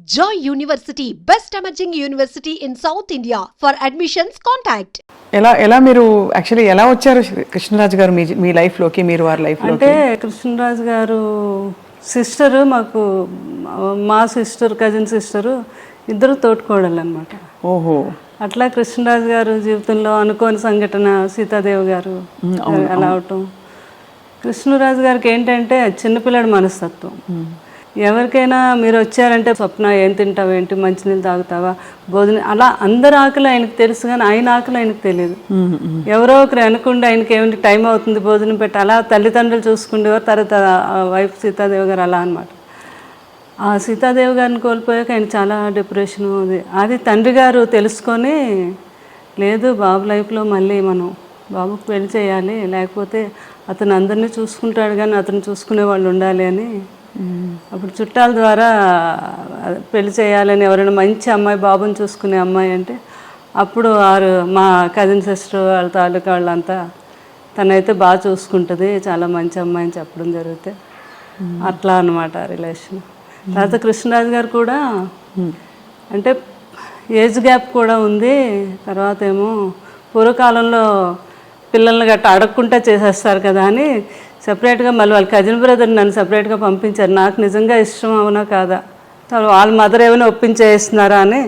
Joy University, best emerging university in South India. For admissions, contact. ఎలా మీరు actually ఎలా వచ్చారు కృష్ణరాజు గారు మీ లైఫ్ లోకి, మీరు వారి లైఫ్ లోకి? అంటే కృష్ణరాజు గారు సిస్టరు, మాకు మా సిస్టర్, కజిన్ సిస్టరు ఇద్దరు తోటికోడళ్ళు అనమాట. ఓహో. అట్లా కృష్ణరాజు గారు జీవితంలో అనుకోని సంఘటన సీతాదేవి గారు అలా అవటం. కృష్ణరాజు గారికి ఏంటంటే చిన్నపిల్లడి మనస్తత్వం. ఎవరికైనా మీరు వచ్చారంటే స్వప్న ఏం తింటావు, ఏంటి మంచినీళ్ళు తాగుతావా, భోజనం, అలా అందరి ఆకలి ఆయనకు తెలుసు కానీ ఆయన ఆకలి ఆయనకు తెలియదు. ఎవరో ఒకరు అనుకుంటే ఆయనకి ఏమిటి టైం అవుతుంది భోజనం పెట్టి అలా తల్లిదండ్రులు చూసుకుండేవారు. తర్వాత వైఫ్ సీతాదేవి గారు అలా అనమాట. ఆ సీతాదేవి గారిని కోల్పోయాక ఆయన చాలా డిప్రెషన్ ఉంది. అది తండ్రి గారు తెలుసుకొని, లేదు బాబు లైఫ్లో మళ్ళీ మనం బాబుకు పెళ్లి చేయాలి, లేకపోతే అతను అందరినీ చూసుకుంటాడు కానీ అతను చూసుకునే వాళ్ళు ఉండాలి అని అప్పుడు చుట్టాల ద్వారా పెళ్లి చేయాలని, ఎవరైనా మంచి అమ్మాయి బాబుని చూసుకునే అమ్మాయి అంటే అప్పుడు మా కజిన్ సిస్టర్ వాళ్ళ తాలూకా వాళ్ళంతా తనైతే బాగా చూసుకుంటుంది, చాలా మంచి అమ్మాయి అని చెప్పడం జరిగితే అట్లా అనమాట రిలేషన్. తర్వాత కృష్ణరాజు గారు కూడా అంటే ఏజ్ గ్యాప్ కూడా ఉంది. తర్వాత ఏమో పూర్వకాలంలో పిల్లల్ని గట్ట అడగకుండా చేసేస్తారు కదా అని సపరేట్గా మళ్ళీ వాళ్ళ కజిన్ బ్రదర్ నన్ను సపరేట్గా పంపించారు. నాకు నిజంగా ఇష్టం అవునా కాదా, వాళ్ళ మదర్ ఏమైనా ఒప్పించేస్తున్నారా అని.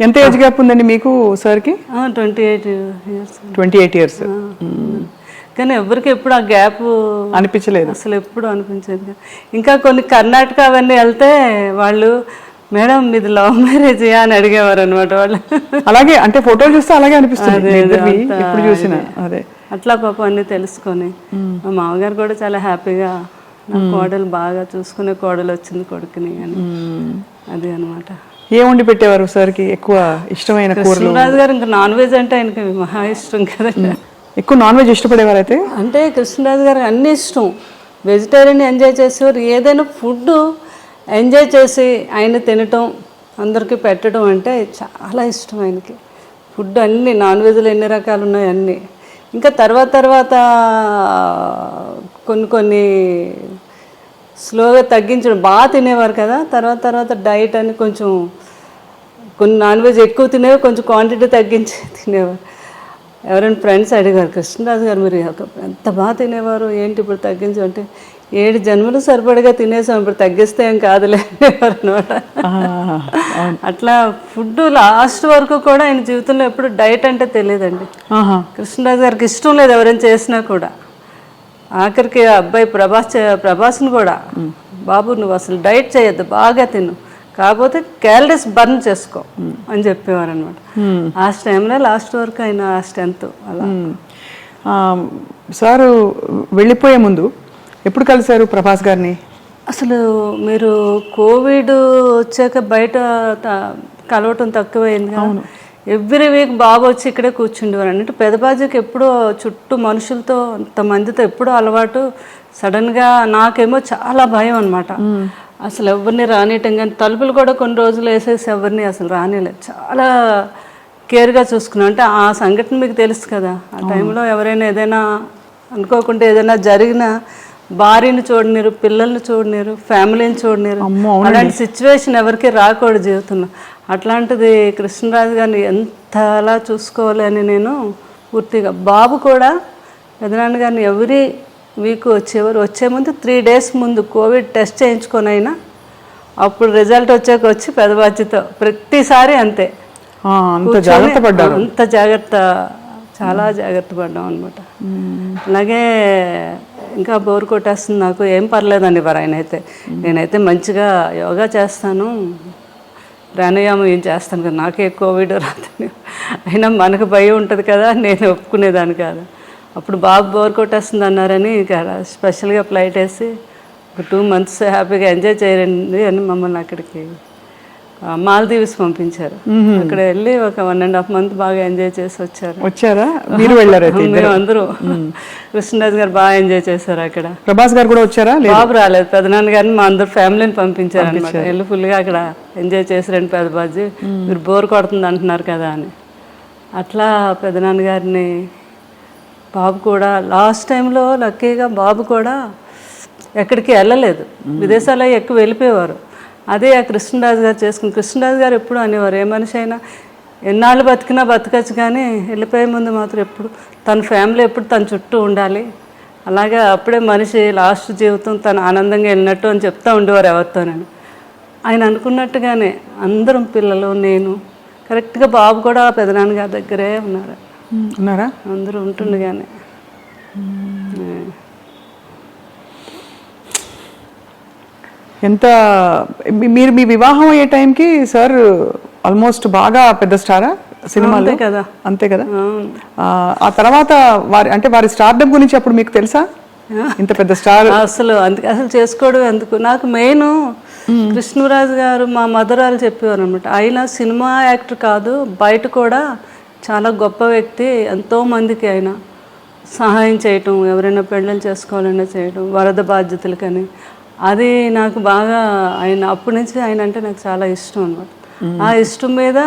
ఎంత ఏజ్ గ్యాప్ ఉందండి మీకు సార్కి? 28 years. 28 years. కానీ ఎవరికి ఎప్పుడు ఆ గ్యాప్ అనిపించలేదు, అసలు ఎప్పుడు అనిపించేది. ఇంకా కొన్ని కర్ణాటక అవన్నీ వెళ్తే వాళ్ళు, మేడం మీది లవ్ మ్యారేజ్ అని అడిగేవారు అనమాట వాళ్ళు. అలాగే అంటే ఫోటోలు చూస్తే అలాగే అనిపిస్తుంది ఇప్పుడు చూసిన. అదే అట్లా పాపం అన్నీ తెలుసుకొని మా మామగారు కూడా చాలా హ్యాపీగా, నా కోడలు బాగా చూసుకునే కోడలు వచ్చింది కొడుకుని అని. అది అనమాట. ఏం వండి పెట్టేవారు సార్కి ఎక్కువ ఇష్టమైన కూరలు? కృష్ణరాజు గారు ఇంకా నాన్ వెజ్ అంటే ఆయనకి మహా ఇష్టం కదా. ఎక్కువ నాన్ వెజ్ ఇష్టపడేవారు అయితే? అంటే కృష్ణరాజు గారికి అన్ని ఇష్టం. వెజిటేరియన్ ఎంజాయ్ చేసేవారు. ఏదైనా ఫుడ్ ఎంజాయ్ చేసి ఆయన తినటం, అందరికీ పెట్టడం అంటే చాలా ఇష్టం ఆయనకి. ఫుడ్ అన్నీ నాన్ వెజ్లో ఎన్ని రకాలు ఉన్నాయి అన్నీ. ఇంకా తర్వాత కొన్ని స్లోగా తగ్గించడం. బాగా తినేవారు కదా, తర్వాత డైట్ అని కొంచెం కొన్ని నాన్ వెజ్ ఎక్కువ తినేవారు, కొంచెం క్వాంటిటీ తగ్గించి తినేవారు. ఎవరైనా ఫ్రెండ్స్ అడిగారు, కృష్ణరాజు గారు మీరు ఎంత బాగా తినేవారు, ఏంటి ఇప్పుడు తగ్గించు అంటే, 7 జన్మలు సరిపడగా తినేసాం, ఇప్పుడు తగ్గిస్తే ఏం కాదులే అనేవారు అనమాట. అట్లా ఫుడ్ లాస్ట్ వరకు కూడా ఆయన జీవితంలో ఎప్పుడు డైట్ అంటే తెలియదండి. కృష్ణరాజు గారికి ఇష్టం లేదు ఎవరైనా చేసినా కూడా. ఆఖరికి అబ్బాయి ప్రభాస్ని కూడా, బాబు నువ్వు అసలు డైట్ చేయొద్దు, బాగా తిను, కాకపోతే క్యాలరీస్ బర్న్ చేసుకో అని చెప్పేవారు అనమాట. ఆ టైంలో లాస్ట్ వరకు ఆయన ఆ స్ట్రెంత్ అలా. సారు వెళ్ళిపోయే ముందు ఎప్పుడు కలిశారు ప్రభాస్ గారిని? అసలు మీరు కోవిడ్ వచ్చాక బయట కలవటం తక్కువైంది. ఎవ్రీ వీక్ బాబు వచ్చి ఇక్కడే కూర్చుండేవారు. అంటే పెదబాజీకి ఎప్పుడూ చుట్టూ మనుషులతో అంతమందితో ఎప్పుడూ అలవాటు. సడన్గా నాకేమో చాలా భయం అనమాట. అసలు ఎవరిని రానియటం కానీ, తలుపులు కూడా కొన్ని రోజులు వేసేసి ఎవరిని అసలు రానిలేదు. చాలా కేర్గా చూసుకున్నాను. అంటే ఆ సంఘటన మీకు తెలుసు కదా, ఆ టైంలో ఎవరైనా ఏదైనా అనుకోకుండా ఏదైనా జరిగినా భార్యని చూడలేరు, పిల్లల్ని చూడలేరు, ఫ్యామిలీని చూడలేరు. అలాంటి సిచ్యువేషన్ ఎవరికి రాకూడదు జీవితంలో. అట్లాంటిది కృష్ణరాజు గారిని ఎంతలా చూసుకోవాలి అని నేను పూర్తిగా. బాబు కూడా పెదనాన్న గారిని ఎవ్రీ వీక్ వచ్చే ముందు 3 days ముందు కోవిడ్ టెస్ట్ చేయించుకొని అయినా అప్పుడు రిజల్ట్ వచ్చాక వచ్చి పెదబాధ్యతో ప్రతిసారి అంతే. అంత జాగ్రత్త, చాలా జాగ్రత్త పడ్డాం అనమాట. అలాగే ఇంకా బోర్ కొట్టేస్తుంది నాకు, ఏం పర్లేదండి వారు ఆయన అయితే. నేనైతే మంచిగా యోగా చేస్తాను, ప్రాణాయామం ఏం చేస్తాను కదా, నాకే కోవిడ్ రాదని. అయినా మనకు భయం ఉంటుంది కదా, నేను ఒప్పుకునేదాన్ని కాదు. అప్పుడు బాబు బోర్ కొట్టేస్తుంది అన్నారని ఇక స్పెషల్గా ఫ్లైట్ వేసి ఒక 2 months హ్యాపీగా ఎంజాయ్ చేయండి అని మమ్మల్ని అక్కడికి మాల్దీవ్స్ పంపించారు. అక్కడ వెళ్ళి ఒక 1.5 months బాగా ఎంజాయ్ చేసి వచ్చారా? మీరు వెళ్ళారు? మేము అందరూ. కృష్ణరాజు గారు బాగా ఎంజాయ్ చేశారు అక్కడ. ప్రభాస్ గారు కూడా వచ్చారా? బాబు రాలేదు, పెదనాన్న గారిని మా అందరు ఫ్యామిలీని పంపించారు అనమాట. వెళ్ళి ఫుల్గా అక్కడ ఎంజాయ్ చేసారండి పెదబాజీ, మీరు బోర్ కొడుతుంది అంటున్నారు కదా అని. అట్లా పెదనాన్న గారిని, బాబు కూడా లాస్ట్ టైంలో లక్కీగా బాబు కూడా ఎక్కడికి వెళ్ళలేదు, విదేశాల్లో ఎక్కువ వెళ్ళిపోయేవారు. అదే ఆ కృష్ణరాజు గారు చేసుకుని, కృష్ణరాజు గారు ఎప్పుడు అనేవారు, ఏ మనిషి అయినా ఎన్నాళ్ళు బతికినా బతకచ్చు కానీ వెళ్ళిపోయే ముందు మాత్రం ఎప్పుడు తన ఫ్యామిలీ ఎప్పుడు తన చుట్టూ ఉండాలి, అలాగే అప్పుడే మనిషి లాస్ట్ జీవితం తను ఆనందంగా వెళ్ళినట్టు అని చెప్తూ ఉండేవారు ఎవరితోనని. ఆయన అనుకున్నట్టుగానే అందరం పిల్లలు, నేను కరెక్ట్గా బాబు కూడా పెదనాన్నగారి దగ్గరే ఉన్నారా, అందరూ ఉంటుండగానే. ఎంత మీరు మీ వివాహం అయ్యే టైంకి సార్ ఆల్మోస్ట్ బాగా పెద్ద స్టారా సినిమాలో కదా? అంతే కదా. ఆ తర్వాత వారి స్టార్డమ్ గురించి అప్పుడు మీకు తెలుసా? ఇంత పెద్ద స్టార్ అసలు అసలు చేసుకోవడం ఎందుకు, నాకు మెయిన్ కృష్ణరాజు గారు మా మదరాలు చెప్పేవారు అనమాట, ఆయన సినిమా యాక్టర్ కాదు, బయట కూడా చాలా గొప్ప వ్యక్తి, ఎంతో మందికి ఆయన సహాయం చేయటం, ఎవరైనా పెళ్ళిళ్ళు చేసుకోవాలన్నా చేయటం, వరద బాధ్యతలకని. అది నాకు బాగా ఆయన అప్పటి నుంచి ఆయన అంటే నాకు చాలా ఇష్టం అనమాట. ఆ ఇష్టం మీద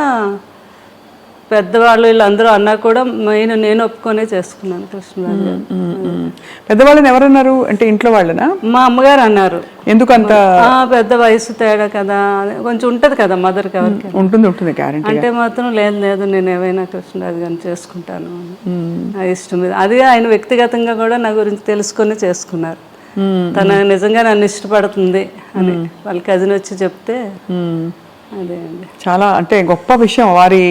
పెద్దవాళ్ళు వీళ్ళందరూ అన్నా కూడా మెయిన్ నేను ఒప్పుకొనే చేసుకున్నాను కృష్ణరాజు గారు. పెద్దవాళ్ళని ఎవరన్నారు అంటే ఇంట్లో వాళ్ళనా? మా అమ్మగారు అన్నారు. ఎందుకంత పెద్ద వయసు తేడా కదా, కొంచెం ఉంటది కదా మదర్కి, ఎవరికి ఉంటుంది గ్యారెంటీ అంటే మాత్రం లేదు నేను ఏమైనా కృష్ణరాజు గారిని చేసుకుంటాను ఆ ఇష్టం మీద. అది ఆయన వ్యక్తిగతంగా కూడా నా గురించి తెలుసుకొని చేసుకున్నారు. తన నిజంగా నన్ను ఇష్టపడుతుంది అని వాళ్ళ కజిన్ వచ్చి చెప్తే అదే అండి చాలా అంటే గొప్ప విషయం. వారి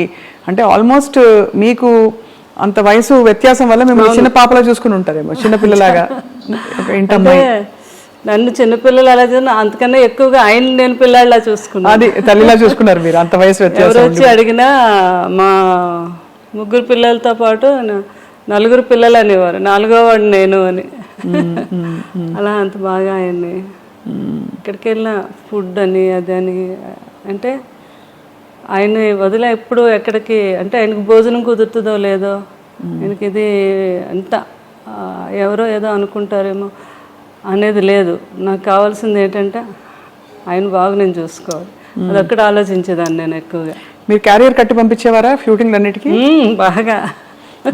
అంటే ఆల్మోస్ట్ మీకు అంత వయసు వ్యత్యాసం వల్ల మిమ్మల్ని చిన్న పాపలా చూసుకుని ఉంటారేమో, చిన్నపిల్లలాగా. నన్ను చిన్నపిల్లలు అలా చూసిన, అంతకన్నా ఎక్కువగా ఆయన నేను పిల్లలా చూసుకున్నాను. అది తల్లిలా చూసుకున్నారు మీరు, అంత వయసు వ్యత్యాసం. ఎవరు వచ్చి అడిగినా మా 3 పిల్లలతో పాటు 4 పిల్లలు అనేవారు, 4వ వాడు నేను అని. అలా అంత బాగా ఆయన్ని ఎక్కడికి వెళ్ళిన ఫుడ్ అని అదని, అంటే ఆయన వదిలే ఎప్పుడు ఎక్కడికి, అంటే ఆయనకు భోజనం కుదురుతుందో లేదో, ఆయనకి ఇది అంత ఎవరో ఏదో అనుకుంటారేమో అనేది లేదు. నాకు కావాల్సింది ఏంటంటే ఆయన బాగా నేను చూసుకోవాలి, అదొక్కటి ఆలోచించేదాన్ని నేను ఎక్కువగా. మీరు క్యారియర్ కట్టి పంపించేవారా షూటింగ్ అన్నిటికీ? బాగా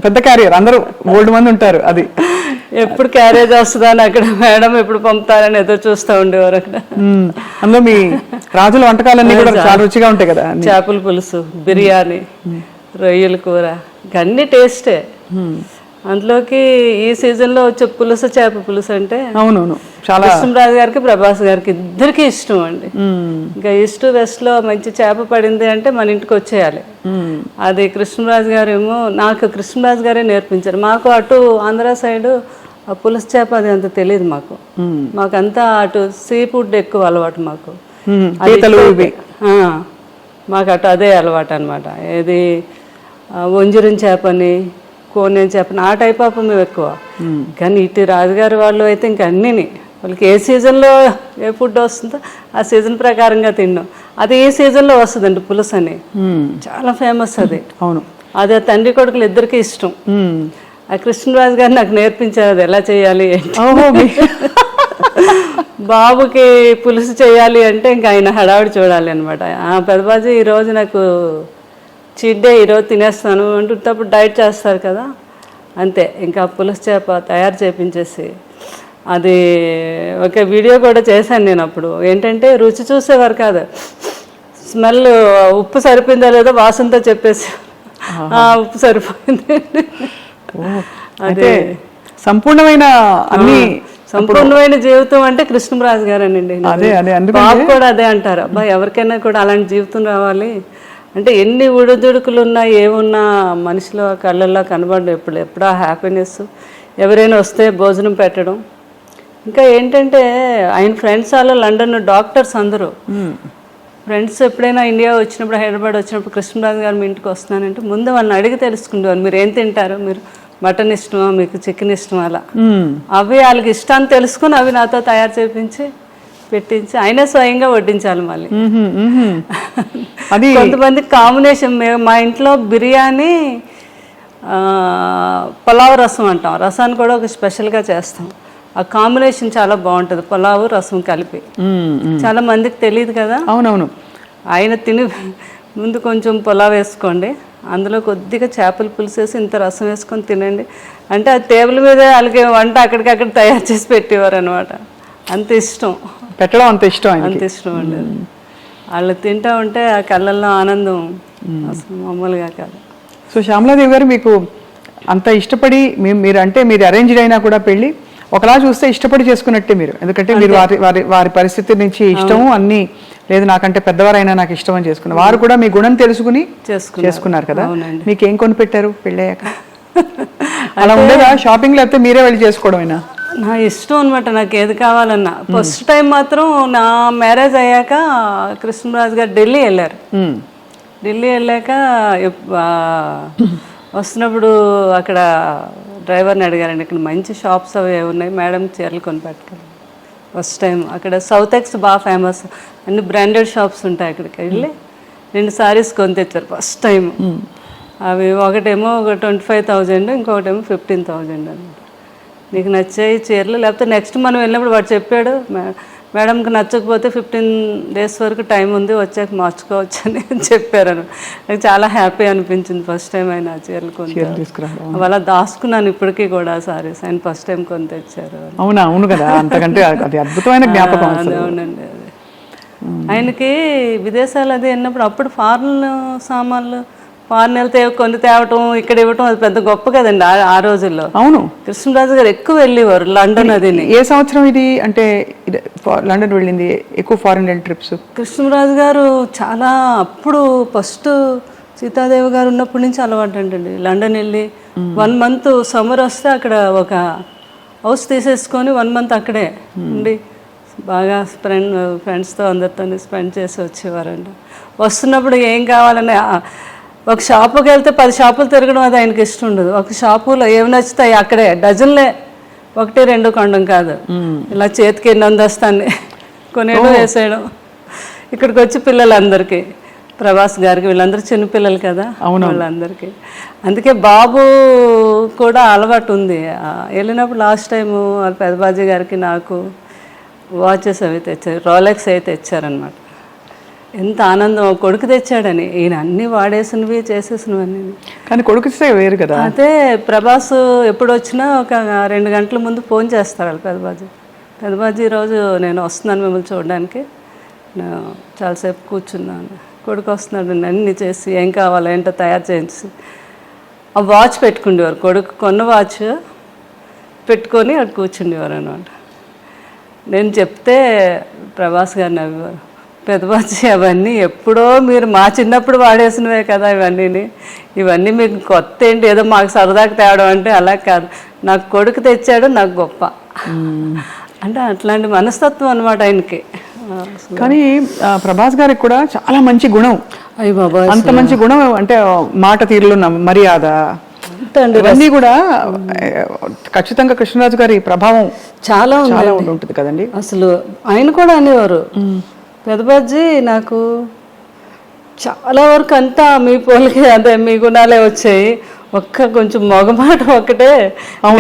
పెద్ద క్యారియర్, అందరూ ఓల్డ్ మంది ఉంటారు. అది ఎప్పుడు క్యారేజ్ వస్తుందా అని అక్కడ మేడం ఎప్పుడు పంపుతారని ఎదురు చూస్తూ ఉండేవారు అక్కడ. అందులో మీ రాజుల వంటకాలన్నీ కూడా చాలా రుచిగా ఉంటాయి కదా, చేపల పులుసు, బిర్యానీ, రొయ్యల కూర, అన్ని టేస్టే. అందులోకి ఈ సీజన్లో వచ్చే పులుసు, చేప పులుసు అంటే అవునవును చాలా కృష్ణరాజు గారికి ప్రభాస్ గారికి ఇద్దరికి ఇష్టం అండి. ఇంకా ఈస్ట్ వెస్ట్ లో మంచి చేప పడింది అంటే మన ఇంటికి వచ్చేయాలి. అది కృష్ణరాజు గారు ఏమో, నాకు కృష్ణరాజు గారే నేర్పించారు. మాకు అటు ఆంధ్ర సైడ్ ఆ పులుసు చేప అది అంత తెలియదు మాకు, మాకంతా అటు సీ ఫుడ్ ఎక్కువ అలవాటు మాకు. మాకు అటు అదే అలవాటు అనమాట. ఏది వంజరం చేపని, కోనేం చేపని, ఆ టైప్ ఆఫ్ మేము ఎక్కువ. కానీ ఇటు రాజుగారి వాళ్ళు అయితే ఇంకా అన్నిని వాళ్ళకి ఏ సీజన్లో ఏ ఫుడ్ వస్తుందో ఆ సీజన్ ప్రకారంగా తిన్నాం. అది ఏ సీజన్లో వస్తుందండి పులుసు అని, చాలా ఫేమస్ అది. అవును, అదే తండ్రి కొడుకులు ఇద్దరికి ఇష్టం. ఆ కృష్ణరాజు గారు నాకు నేర్పించారు అది ఎలా చేయాలి. బాబుకి పులుసు చేయాలి అంటే ఇంకా ఆయన హడావిడి చూడాలి అనమాట. పెద్దబాజీ ఈరోజు నాకు చీట్ డే, ఈరోజు తినేస్తాను అంటున్నప్పుడు డైట్ చేస్తారు కదా, అంతే. ఇంకా పులుసు చేప తయారు చేపించేసి అది ఒక వీడియో కూడా చేశాను నేను. అప్పుడు ఏంటంటే రుచి చూసేవారు కాదు, స్మెల్ ఉప్పు సరిపోయిందో లేదో వాసనతో చెప్పేసి ఉప్పు సరిపోయింది. అదే సంపూర్ణమైన అన్ని సంపూర్ణమైన జీవితం అంటే కృష్ణరాజు గారేనండి. బాబు కూడా అదే అంటారు, అబ్బాయి ఎవరికైనా కూడా అలాంటి జీవితం రావాలి అంటే ఎన్ని ఉడుదుడుకులు ఉన్నా ఏమున్నా మనిషిలో కళ్ళల్లో కనబడడం ఎప్పుడా హ్యాపీనెస్. ఎవరైనా వస్తే భోజనం పెట్టడం. ఇంకా ఏంటంటే ఆయన ఫ్రెండ్స్ వాళ్ళు లండన్ డాక్టర్స్ అందరూ ఫ్రెండ్స్ ఎప్పుడైనా ఇండియా వచ్చినప్పుడు, హైదరాబాద్ వచ్చినప్పుడు కృష్ణరాజు గారు మీ ఇంటికి వస్తున్నానంటే ముందు వాళ్ళని అడిగి తెలుసుకుంటారు, మీరు ఏం తింటారు, మీరు మటన్ ఇష్టమా, మీకు చికెన్ ఇష్టమా, అలా అవి వాళ్ళకి ఇష్టాన్ని తెలుసుకుని అవి నాతో తయారు చేయించి పెట్టించి ఆయనే స్వయంగా వడ్డించాలి. మళ్ళీ కొంతమంది కాంబినేషన్, మా ఇంట్లో బిర్యానీ పులావ్ రసం అంటాం, రసాన్ని కూడా ఒక స్పెషల్గా చేస్తాం. ఆ కాంబినేషన్ చాలా బాగుంటుంది, పులావు రసం కలిపి. చాలా మందికి తెలియదు కదా. అవునవును. ఆయన తిని ముందు కొంచెం పులావ్ వేసుకోండి, అందులో కొద్దిగా చేపల పులుసు వేసి ఇంత రసం వేసుకొని తినండి అంటే ఆ టేబుల్ మీద వాళ్ళకి వంట అక్కడికక్కడ తయారు చేసి పెట్టేవారు అనమాట. అంత ఇష్టం, పెట్టడం అంత ఇష్టం, అంత ఇష్టం అండి. వాళ్ళు తింటూ ఉంటే ఆ కళ్ళల్లో ఆనందం అసలు మామూలుగా కాదు. సో శ్యామలాదేవి గారు మీకు అంత ఇష్టపడి మీరు అంటే మీరు అరేంజ్డ్ అయినా కూడా పెళ్ళి ఒకలా చూస్తే ఇష్టపడి చేసుకున్నట్టే మీరు, ఎందుకంటే మీరు వారి పరిస్థితి నుంచి ఇష్టము అన్ని లేదు నాకంటే పెద్దవారైనా నాకు ఇష్టం అని చేసుకున్నారు. వారు కూడా మీ గుణం తెలుసుకుని చేసుకున్నారు కదా. మీకు ఏం కొని పెట్టారు పెళ్ళయ్యాక? అలా ఉండేదా షాపింగ్, లేకపోతే మీరే వెళ్ళి చేసుకోవడమేనా? నా ఇష్టం అనమాట, నాకు ఏది కావాలన్నా. ఫస్ట్ టైం మాత్రం నా మ్యారేజ్ అయ్యాక కృష్ణరాజు గారు ఢిల్లీ వెళ్ళారు. ఢిల్లీ వెళ్ళాక వస్తున్నప్పుడు అక్కడ డ్రైవర్ని అడిగారండి, ఇక్కడ మంచి షాప్స్ అవి ఉన్నాయి మేడం, చీరలు కొనిపెట్టుకోవాలి. ఫస్ట్ టైం అక్కడ సౌత్ ఎక్స్ బాగా ఫేమస్, అన్ని బ్రాండెడ్ షాప్స్ ఉంటాయి. అక్కడికి వెళ్ళి 2 సారీస్ కొని తెచ్చారు ఫస్ట్ టైం. అవి ఒకటేమో 25,000, ఇంకొకటేమో 15,000 అనమాట. నీకు నచ్చాయి చీరలు, లేకపోతే నెక్స్ట్ మనం వెళ్ళినప్పుడు వాడు చెప్పాడు మేడంకి నచ్చకపోతే 15 days వరకు టైం ఉంది, వచ్చాక మార్చుకోవచ్చు అని చెప్పారు. నాకు చాలా హ్యాపీ అనిపించింది ఫస్ట్ టైం ఆయన చీరలు కొని. అలా దాచుకున్నాను ఇప్పటికీ కూడా సారీస్, ఆయన ఫస్ట్ టైం కొని తెచ్చారు. అవును కదా, అంతకంటే అది అద్భుతమైన జ్ఞాపకం. అవునండి. అది ఆయనకి విదేశాలు అది వెళ్ళినప్పుడు అప్పుడు ఫారెన్ సామాన్లు ఫారెన్ వెళ్తే కొన్ని తేవటం ఇక్కడ ఇవ్వటం అది పెద్ద గొప్ప కదండి ఆ రోజుల్లో. అవును, కృష్ణరాజు గారు ఎక్కువ వెళ్ళేవారు లండన్. అది ఏ సంవత్సరం ఇది అంటే లండన్ వెళ్ళింది ఎక్కువ ఫారెన్ ట్రిప్స్? కృష్ణరాజు గారు చాలా అప్పుడు ఫస్ట్ సీతాదేవి గారు ఉన్నప్పటి నుంచి అలవాటు అంటండి. లండన్ వెళ్ళి 1 month సమ్మర్ వస్తే అక్కడ ఒక హౌస్ తీసేసుకొని 1 month అక్కడే ఉండి బాగా ఫ్రెండ్స్తో అందరితో స్పెండ్ చేసి వచ్చేవారండి. వస్తున్నప్పుడు ఏం కావాలని ఒక షాపుకి వెళ్తే 10 షాపులు తిరగడం అది ఆయనకి ఇష్టం ఉండదు. ఒక షాపులో ఏమి నచ్చుతాయి అక్కడే డజన్లే, 1-2 కొనడం కాదు, ఇలా చేతికి ఎన్ని అందస్తాన్ని కొనేయడం వేసేయడం. ఇక్కడికి వచ్చి పిల్లలందరికీ, ప్రభాస్ గారికి వీళ్ళందరూ చిన్నపిల్లలు కదా వాళ్ళందరికీ. అందుకే బాబు కూడా అలవాటు ఉంది. వెళ్ళినప్పుడు లాస్ట్ టైము వాళ్ళ పెద్దబాజీ గారికి నాకు వాచెస్ అవి తెచ్చారు, రోలెక్స్ అయితే తెచ్చారనమాట. ఎంత ఆనందం, కొడుకు తెచ్చాడని. ఈయన అన్నీ వాడేసినవి చేసేసినవన్నీ, కానీ కొడుకు వేరు కదా. అయితే ప్రభాస్ ఎప్పుడు వచ్చినా ఒక 2 గంటల ముందు ఫోన్ చేస్తారు వాళ్ళు పెద్దబాజీ రోజు నేను వస్తున్నాను మిమ్మల్ని చూడడానికి, నేను చాలాసేపు కూర్చున్నాను, కొడుకు వస్తున్నాడు అన్నీ చేసి ఏం కావాలో ఏంటో తయారు చేసి ఆ వాచ్ పెట్టుకుండేవారు. కొడుకు కొన్న వాచ్ పెట్టుకొని అక్కడ కూర్చుండేవారు అనమాట. నేను చెప్తే ప్రభాస్ గారు నవ్వేవారు, పెద్దబాజీ అవన్నీ ఎప్పుడో మీరు మా చిన్నప్పుడు వాడేసినవే కదా ఇవన్నీ మీకు కొత్త ఏంటి, ఏదో మాకు సరదాకి తేవడం అంటే అలా కాదు, నాకు కొడుకు తెచ్చాడు నాకు గొప్ప అంటే అట్లాంటి మనస్తత్వం అనమాట ఆయనకి. కానీ ప్రభాస్ గారికి కూడా చాలా మంచి గుణం. అయ్య బాబా, అంత మంచి గుణం అంటే మాట తీరులో మర్యాద ఇవన్నీ కూడా ఖచ్చితంగా కృష్ణరాజు గారి ప్రభావం చాలా ఉంటుంది కదండి. అసలు ఆయన కూడా అనేవారు, పెద్దబాజీ నాకు చాలా వరకు అంతా మీ పోలికి అదే మీ గుణాలే వచ్చాయి, కొంచెం మొగమాట ఒకటే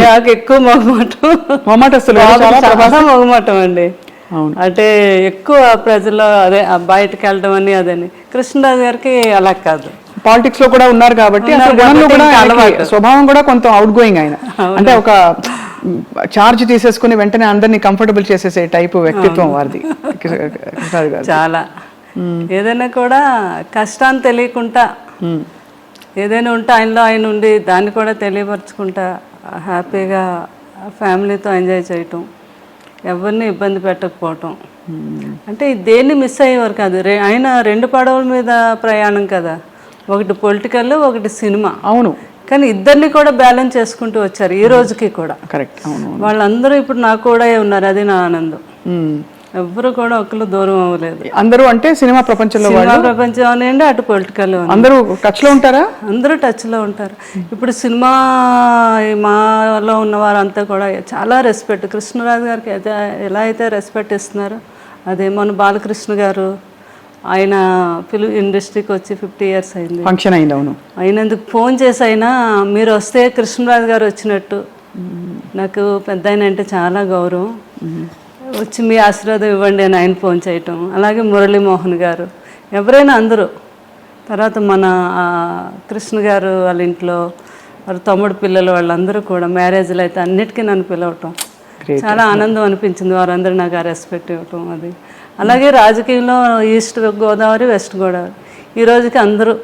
నాకు ఎక్కువ మొగమాటం అండి. అంటే ఎక్కువ ప్రజల్లో అదే బయటకు వెళ్ళడం అని అదని. కృష్ణరాజు గారికి అలా కాదు, పాలిటిక్స్ లో కూడా ఉన్నారు కాబట్టి స్వభావం కూడా కొంత అవుట్ గోయింగ్ ఆయన. అంటే ఒక చార్జ్ తీసేసుకుని వెంటనే అందరినీ కంఫర్టబుల్ చేసేసే టైపు వ్యక్తిత్వం వారిది. చాలా ఏదైనా కూడా కష్టాన్ని తెలియకుండా ఏదైనా ఉంటే ఆయనలో ఆయన ఉండి దాన్ని కూడా తెలియపరచుకుంటా హ్యాపీగా ఫ్యామిలీతో ఎంజాయ్ చేయటం, ఎవరిని ఇబ్బంది పెట్టకపోవటం. అంటే దేన్ని మిస్ అయ్యేవారు కాదు. ఆయన 2 పడవల మీద ప్రయాణం కదా, ఒకటి పొలిటికల్ ఒకటి సినిమా. అవును, కానీ ఇద్దరిని కూడా బ్యాలెన్స్ చేసుకుంటూ వచ్చారు ఈ రోజుకి కూడా. కరెక్ట్. వాళ్ళందరూ ఇప్పుడు నాకు కూడా ఉన్నారు, అది నా ఆనందం. ఎవ్వరు కూడా ఒకరు దూరం అవ్వలేదు. అందరూ అంటే సినిమా ప్రపంచంలో ప్రపంచం అనండి, అటు పొలిటికల్ అందరూ టచ్ లో ఉంటారా? అందరూ టచ్ లో ఉంటారు. ఇప్పుడు సినిమా మాలో ఉన్న వారంతా కూడా చాలా రెస్పెక్ట్. కృష్ణరాజు గారికి అయితే ఎలా అయితే రెస్పెక్ట్ ఇస్తున్నారో అదే మన బాలకృష్ణ గారు, ఆయన ఫిల్మ్ ఇండస్ట్రీకి వచ్చి 50 years అయింది, ఫంక్షన్ అయింది. అవును, అయినందుకు ఫోన్ చేసి అయినా మీరు వస్తే కృష్ణరాజు గారు వచ్చినట్టు. నాకు పెద్ద ఆయన అంటే చాలా గౌరవం, వచ్చి మీ ఆశీర్వాదం ఇవ్వండి అని ఆయన ఫోన్ చేయటం. అలాగే మురళీమోహన్ గారు, ఎవరైనా అందరూ. తర్వాత మన కృష్ణ గారు వాళ్ళ ఇంట్లో వాళ్ళ తమ్ముడు పిల్లలు వాళ్ళందరూ కూడా మ్యారేజ్లు అయితే అన్నిటికీ నన్ను పిలవటం చాలా ఆనందం అనిపించింది. వారందరూ నాకు ఆ రెస్పెక్ట్ ఇవ్వటం, అది అలాగే రాజకీయంలో ఈస్ట్ గోదావరి, వెస్ట్ గోదావరి, ఈ రోజుకి అందరూ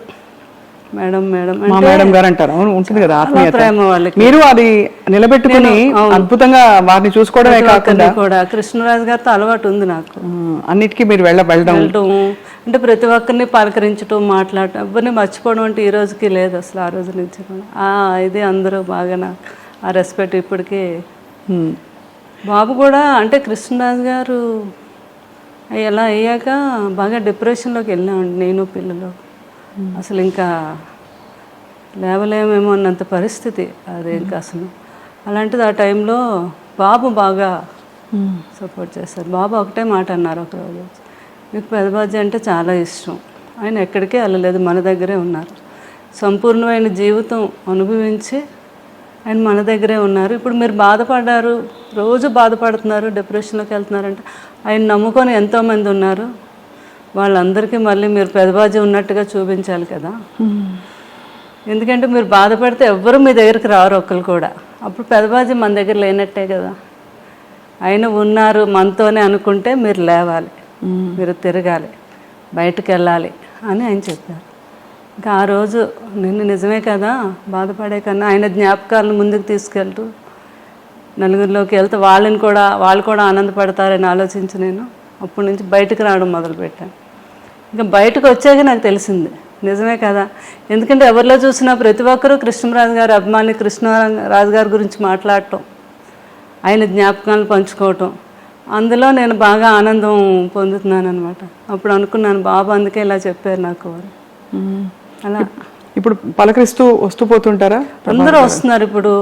మేడం మేడం మా మేడం గారు అంటారు. అవును, ఉంటుంది కదా ఆత్మీయత. ప్రేమ వాళ్ళకి. మీరు అది నిలబెట్టుకుని అద్భుతంగా వారిని చూసుకోవడమే కాకుండా కూడా కృష్ణరాజు గారితో అలవాటు ఉంది నాకు. అన్నిటికీ మీరు వెళ్ళడం అంటే ప్రతి ఒక్కరిని పలకరించడం, మాట్లాడటం, ఎవరిని మర్చిపోవడం అంటే ఈ రోజుకి లేదు అసలు. ఆ రోజు నుంచి ఇది అందరూ బాగా నాకు ఆ రెస్పెక్ట్ ఇప్పటికీ. బాబు కూడా అంటే కృష్ణరాజు గారు ఎలా అయ్యాక బాగా డిప్రెషన్లోకి వెళ్ళామండి నేను పిల్లలు. అసలు ఇంకా లేవలేమేమో అన్నంత పరిస్థితి అది ఇంకా అసలు. అలాంటిది ఆ టైంలో బాబు బాగా సపోర్ట్ చేస్తారు. బాబు ఒకటే మాట అన్నారు ఒకరోజు, మీకు పెదబాజీ అంటే చాలా ఇష్టం, ఆయన ఎక్కడికే వెళ్ళలేదు, మన దగ్గరే ఉన్నారు, సంపూర్ణమైన జీవితం అనుభవించి ఆయన మన దగ్గరే ఉన్నారు. ఇప్పుడు మీరు బాధపడ్డారు, రోజు బాధపడుతున్నారు, డిప్రెషన్లోకి వెళ్తున్నారంటే ఆయన నమ్ముకొని ఎంతోమంది ఉన్నారు, వాళ్ళందరికీ మళ్ళీ మీరు పెదబాజీ ఉన్నట్టుగా చూపించాలి కదా. ఎందుకంటే మీరు బాధపడితే ఎవ్వరూ మీ దగ్గరికి రారు ఒక్కరు కూడా. అప్పుడు పెదబాజీ మన దగ్గర లేనట్టే కదా. ఆయన ఉన్నారు మనతోనే అనుకుంటే మీరు లేవాలి, మీరు తిరగాలి, బయటకు వెళ్ళాలి అని ఆయన చెప్పారు. ఇంకా ఆ రోజు నిన్ను నిజమే కదా, బాధపడే కన్నా ఆయన జ్ఞాపకాలను ముందుకు తీసుకెళ్తూ నలుగురిలోకి వెళ్తే వాళ్ళు కూడా ఆనందపడతారని ఆలోచించి నేను అప్పటి నుంచి బయటకు రావడం మొదలుపెట్టాను. ఇంకా బయటకు వచ్చాక నాకు తెలిసింది నిజమే కదా. ఎందుకంటే ఎవరిలో చూసినా ప్రతి ఒక్కరూ కృష్ణరాజు గారి అభిమాని, కృష్ణరాజు గారి గురించి మాట్లాడటం, ఆయన జ్ఞాపకాలను పంచుకోవటం, అందులో నేను బాగా ఆనందం పొందుతున్నాను అనమాట. అప్పుడు అనుకున్నాను బాబు అందుకే ఇలా చెప్పారు నాకు వారు. అలా ఇప్పుడు పలకరిస్తూ వస్తూ పోతుంటారా? అందరూ వస్తున్నారు ఇప్పుడు,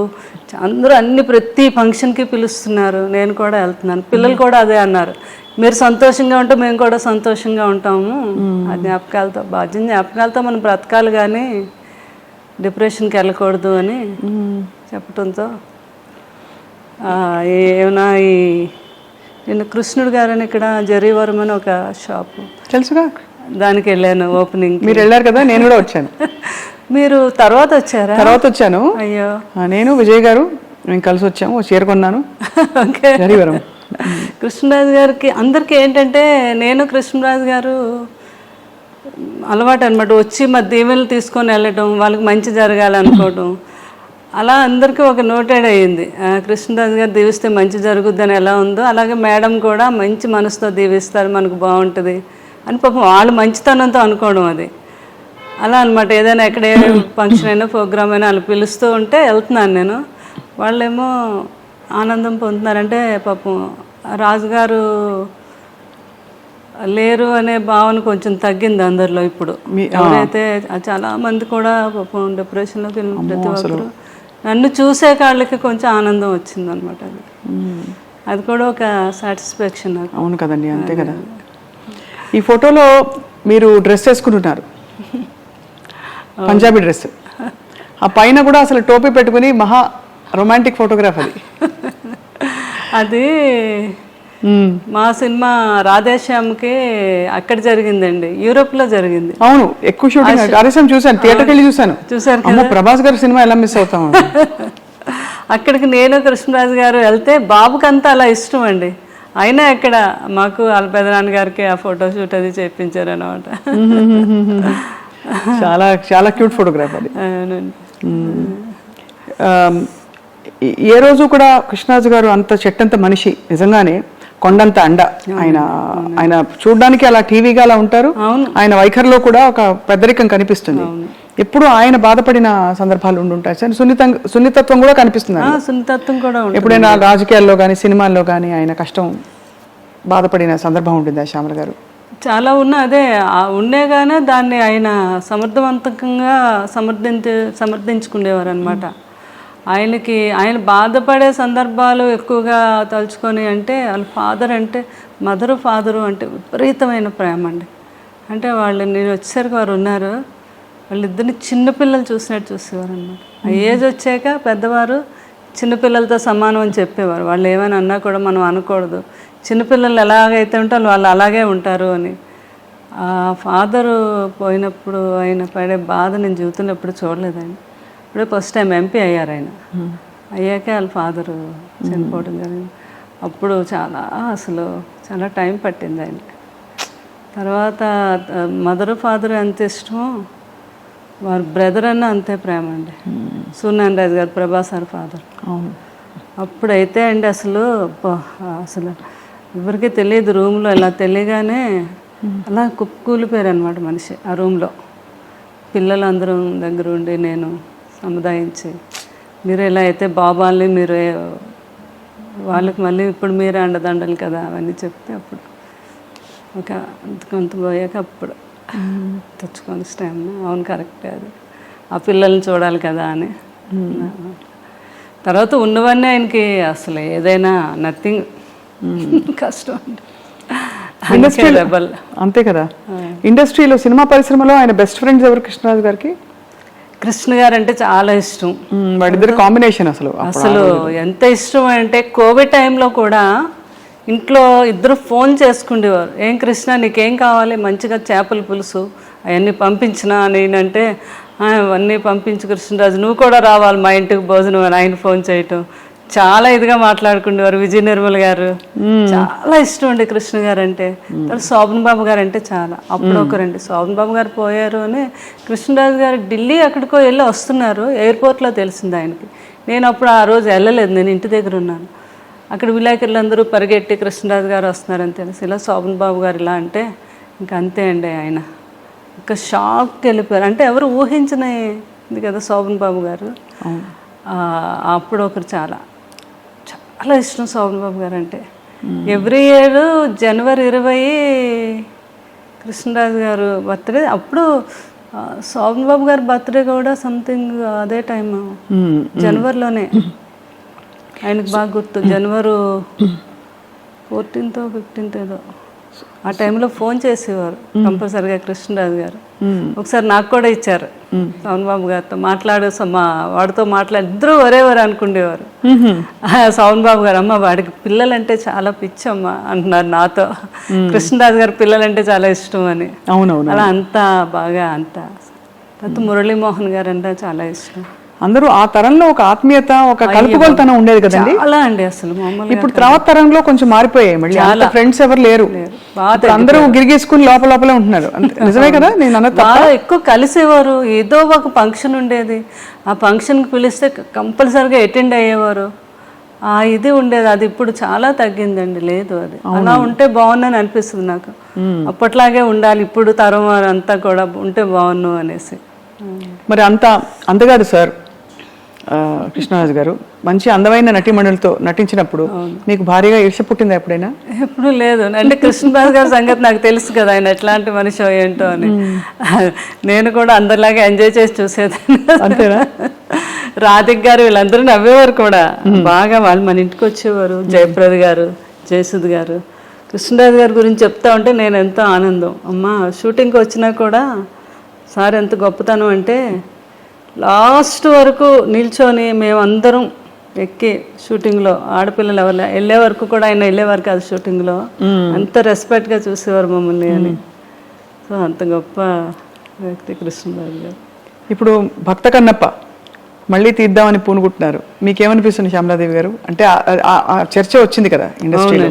అందరూ ప్రతి ఫంక్షన్కి పిలుస్తున్నారు, నేను కూడా వెళ్తున్నాను. పిల్లలు కూడా అదే అన్నారు, మీరు సంతోషంగా ఉంటే మేము కూడా సంతోషంగా ఉంటాము, ఆ జ్ఞాపకాలతో జ్ఞాపకాలతో మనం బ్రతకాలి కానీ డిప్రెషన్కి వెళ్ళకూడదు అని చెప్పడంతో ఏమైనా నేను కృష్ణుడు గారని ఇక్కడ జరీవరం అని ఒక షాపు తెలుసుగా, దానికి వెళ్ళాను ఓపెనింగ్. మీరు వెళ్ళారు కదా, నేను కూడా వచ్చాను. మీరు తర్వాత వచ్చారా? తర్వాత వచ్చాను. అయ్యో, నేను విజయ్ గారు మేము కలిసి వచ్చాము, చీర కొన్నాను. జరీవరం కృష్ణరాజు గారికి అందరికీ ఏంటంటే నేను కృష్ణరాజు గారు అలవాటు అనమాట, వచ్చి మా దీవెనలు తీసుకొని వెళ్ళటం, వాళ్ళకి మంచి జరగాలనుకోవటం, అలా అందరికీ ఒక నోటెడ్ అయ్యింది. కృష్ణరాజు గారు దీవిస్తే మంచి జరుగుద్దని ఎలా ఉందో అలాగే మేడం కూడా మంచి మనసుతో దీవిస్తారు, మనకు బాగుంటుంది అని పాపం వాళ్ళు మంచితనంతో అనుకోవడం అది అలా అనమాట. ఏదైనా ఎక్కడ ఏ ఫంక్షన్ అయినా ప్రోగ్రామ్ అయినా వాళ్ళు పిలుస్తూ ఉంటే వెళ్తున్నాను నేను, వాళ్ళేమో ఆనందం పొందుతున్నారంటే పాపం రాజుగారు లేరు అనే భావన కొంచెం తగ్గింది అందరిలో. ఇప్పుడు ఎవరైతే చాలా మంది కూడా పాపం డిప్రెషన్లోకి వెళ్ళిన ప్రతి ఒక్కరు నన్ను చూసే వాళ్ళకి కొంచెం ఆనందం వచ్చింది అనమాట. అది కూడా ఒక సాటిస్ఫాక్షన్ నాకు. అవును కదండి, అంతే కదా. ఈ ఫోటోలో మీరు డ్రెస్ వేసుకుంటున్నారు, పంజాబీ డ్రెస్, ఆ పైన కూడా అసలు టోపీ పెట్టుకుని మహా రొమాంటిక్ ఫోటోగ్రాఫ్ అది. అది మా సినిమా రాధేశ్యామ్కి అక్కడ జరిగిందండి, యూరోప్లో జరిగింది. అవును, ఎక్కువ షూటింగ్ రాధేశ్యామ్ చూసాను, థియేటర్కి వెళ్ళి చూసాను. ప్రభాస్ గారి సినిమా ఎలా మిస్ అవుతాం. అక్కడికి నేను కృష్ణరాజు గారు వెళ్తే బాబుకంతా అలా ఇష్టం అండి, అయినా ఇక్కడ మాకు వాళ్ళ పెదనాన్న గారికి ఆ ఫోటో షూట్ అది చేయించారు అనమాట. చాలా చాలా క్యూట్ ఫోటోగ్రాఫ్ అది. ఏ రోజు కూడా కృష్ణరాజు గారు అంత చెట్టంత మనిషి, నిజంగానే కొండంత అండ. ఆయన చూడడానికి అలా టీవీగా అలా ఉంటారు, ఆయన వైఖరిలో కూడా ఒక పెద్దరికం కనిపిస్తుంది. ఎప్పుడు ఆయన బాధపడిన సందర్భాలు ఉండుంటాయి సార్, సున్నితత్వం కూడా కనిపిస్తుంది. సున్నితత్వం కూడా ఎప్పుడైనా రాజకీయాల్లో కానీ సినిమాల్లో కానీ ఆయన కష్టం బాధపడిన సందర్భం ఉంటుందా శ్యామల గారు? చాలా అదే ఉండేగానే దాన్ని ఆయన సమర్థవంతంగా సమర్థించుకునేవారు అనమాట. ఆయన బాధపడే సందర్భాలు ఎక్కువగా తలుచుకొని అంటే వాళ్ళ ఫాదర్ అంటే ఫాదరు అంటే విపరీతమైన ప్రేమ అండి. అంటే నేను వచ్చేసరికి వారు ఉన్నారు, వాళ్ళిద్దరిని చిన్నపిల్లలు చూసినట్టు చూసేవారు అనమాట. ఆ ఏజ్ వచ్చాక పెద్దవారు చిన్నపిల్లలతో సమానం అని చెప్పేవారు. వాళ్ళు ఏమైనా అన్నా కూడా మనం అనకూడదు, చిన్నపిల్లలు ఎలాగైతే ఉంటారో వాళ్ళు అలాగే ఉంటారు అని. ఆ ఫాదరు పోయినప్పుడు ఆయన పడే బాధ నేను జీవితంలో ఎప్పుడు చూడలేదండి. ఇప్పుడే ఫస్ట్ టైం ఎంపీ అయ్యారు ఆయన, అయ్యాకే వాళ్ళ ఫాదరు చనిపోవడం జరిగింది. అప్పుడు చాలా టైం పట్టింది ఆయన. తర్వాత మదర్ ఫాదర్ ఎంత ఇష్టమో వారి బ్రదర్ అన్న అంతే ప్రేమ అండి. సూర్యనారాయణ రాజు గారు ప్రభాస్ సార్ ఫాదర్. అవును. అప్పుడైతే అండి అసలు అసలు ఎవరికి తెలియదు, రూమ్లో ఇలా తెలియగానే అలా కుప్పకూలిపోయారు అనమాట మనిషి ఆ రూమ్లో. పిల్లలందరూ దగ్గర ఉండి నేను సముదాయించి, మీరు ఎలా అయితే బాబాల్ని మీరు వాళ్ళకి మళ్ళీ ఇప్పుడు మీరే అండదండలు కదా అవన్నీ చెప్తే అప్పుడు ఒక కొంత పోయాక అప్పుడు తెచ్చుకొని స్టామ్ అవును కరెక్టే, అది ఆ పిల్లల్ని చూడాలి కదా అని. తర్వాత ఉన్నవన్నీ ఆయనకి అసలు ఏదైనా నథింగ్ కష్టం ఇండస్ట్రీలో అంతే కదా. ఇండస్ట్రీలో సినిమా పరిశ్రమలో ఆయన బెస్ట్ ఫ్రెండ్స్ ఎవరు కృష్ణరాజు గారికి? కృష్ణ గారు అంటే చాలా ఇష్టం. వాడిద్దరు కాంబినేషన్ అసలు ఎంత ఇష్టం అంటే కోవిడ్ టైంలో కూడా ఇంట్లో ఇద్దరు ఫోన్ చేసుకుండేవారు. ఏం కృష్ణ నీకేం కావాలి, మంచిగా చేపల పులుసు అవన్నీ పంపించినా నేనంటే అవన్నీ పంపించు కృష్ణరాజు, నువ్వు కూడా రావాలి మా ఇంటికి భోజనం అని ఆయన ఫోన్ చేయటం. చాలా ఇదిగా మాట్లాడుకునేవారు. విజయ నిర్మల్ గారు చాలా ఇష్టం అండి కృష్ణ గారు అంటే. శోభన్ బాబు గారు అంటే చాలా. అప్పుడు ఒకరండి శోభన్ బాబు గారు పోయారు అని కృష్ణరాజు గారు ఢిల్లీ ఎక్కడికో వెళ్ళి వస్తున్నారు, ఎయిర్పోర్ట్లో తెలిసింది ఆయనకి. నేను అప్పుడు ఆ రోజు వెళ్ళలేదు, నేను ఇంటి దగ్గర ఉన్నాను. అక్కడ విలేకరులు అందరూ పరిగెట్టి కృష్ణరాజు గారు వస్తున్నారని తెలిసి ఇలా శోభన్ బాబు గారు ఇలా అంటే ఇంక అంతే అండి, ఆయన ఇంకా షాక్కి వెళ్ళిపోయారు. అంటే ఎవరు ఊహించినది కదా శోభన్ బాబు గారు. అప్పుడు ఒకరు చాలా చాలా ఇష్టం శోభన్ బాబు గారు అంటే. ఎవ్రీ ఇయర్ జనవరి 20 కృష్ణరాజు గారు బర్త్డే. అప్పుడు శోభన్ బాబు గారి బర్త్డే కూడా సంథింగ్ అదే టైం జనవరిలోనే. ఆయనకు బాగా గుర్తు, జనవరి 14th 15th ఏదో ఆ టైంలో ఫోన్ చేసేవారు కంపల్సరిగా కృష్ణరాజు గారు. ఒకసారి నాకు కూడా ఇచ్చారు శోభన్ బాబు గారితో వాడితో మాట్లాడి ఇద్దరు ఒరేవారు అనుకునేవారు. శోభన్ బాబు గారు అమ్మ వాడికి పిల్లలంటే చాలా పిచ్చమ్మ అంటున్నారు నాతో. కృష్ణరాజు గారు పిల్లలంటే చాలా ఇష్టం అని. అవునవును. అలా అంతా బాగా అంతా. తర్వాత మురళీమోహన్ గారు అంటే చాలా ఇష్టం. అందరూ ఆ తరంలో ఒక ఆత్మీయత, ఒక కలుపుగోలుతనం ఉండేది కదండి. అలా అండి అసలు ఇప్పుడు తర్వాత తరంలో కొంచెం మారిపోయాయి. మళ్ళీ ఫ్రెండ్స్ ఎవరు లేరు, అందరూ గిరిగేసుకుని లోపలే ఉంటున్నారు. నిజమే కదా నేను అన్నది? ఎక్కువ కలిసేవారు. ఏదో ఒక ఫంక్షన్ ఉండేది, ఆ ఫంక్షన్కి పిలిస్తే కంపల్సరిగా అటెండ్ అయ్యేవారు. ఇది ఉండేది. అది ఇప్పుడు చాలా తగ్గిందండి. లేదు, అది అలా ఉంటే బాగుందని అనిపిస్తుంది నాకు. అప్పట్లాగే ఉండాలి ఇప్పుడు తరం వారు అంతా కూడా ఉంటే బాగున్నావు అనేసి. మరి అంతకాదు సార్, కృష్ణరాజు గారు మంచి అందమైన నటీమణులతో నటించినప్పుడు మీకు భారీగా ఈర్ష్య పుట్టిందా ఎప్పుడైనా? ఎప్పుడు లేదు. అంటే కృష్ణరాజు గారి సంగతి నాకు తెలుసు కదా, ఆయన ఎట్లాంటి మనిషి ఏంటో అని. నేను కూడా అందరిలాగా ఎంజాయ్ చేసి చూసేదాన్ని. అంతేనా? రాధిక్ గారు వీళ్ళందరూ నవ్వేవారు కూడా బాగా. వాళ్ళు మన ఇంటికి వచ్చేవారు. జయప్రద గారు, జయసుద్ గారు. కృష్ణరాజు గారి గురించి చెప్తా ఉంటే నేను ఎంతో ఆనందం. అమ్మ షూటింగ్కి వచ్చినా కూడా సార్ ఎంత గొప్పతనం అంటే లాస్ట్ వరకు నిల్చొని మేమందరం ఎక్కి షూటింగ్లో ఆడపిల్లలు ఎవరు వెళ్ళే వరకు కూడా ఆయన వెళ్ళేవారు కాదు షూటింగ్లో. అంత రెస్పెక్ట్గా చూసేవారు మమ్మల్ని అని. సో అంత గొప్ప వ్యక్తి కృష్ణరాజు గారు. ఇప్పుడు భక్త కన్నప్ప మళ్ళీ తీద్దామని పూనుకుంటున్నారు. మీకేమనిపిస్తుంది శ్యామలాదేవి గారు? అంటే ఆ చర్చ వచ్చింది కదా ఇండస్ట్రీలో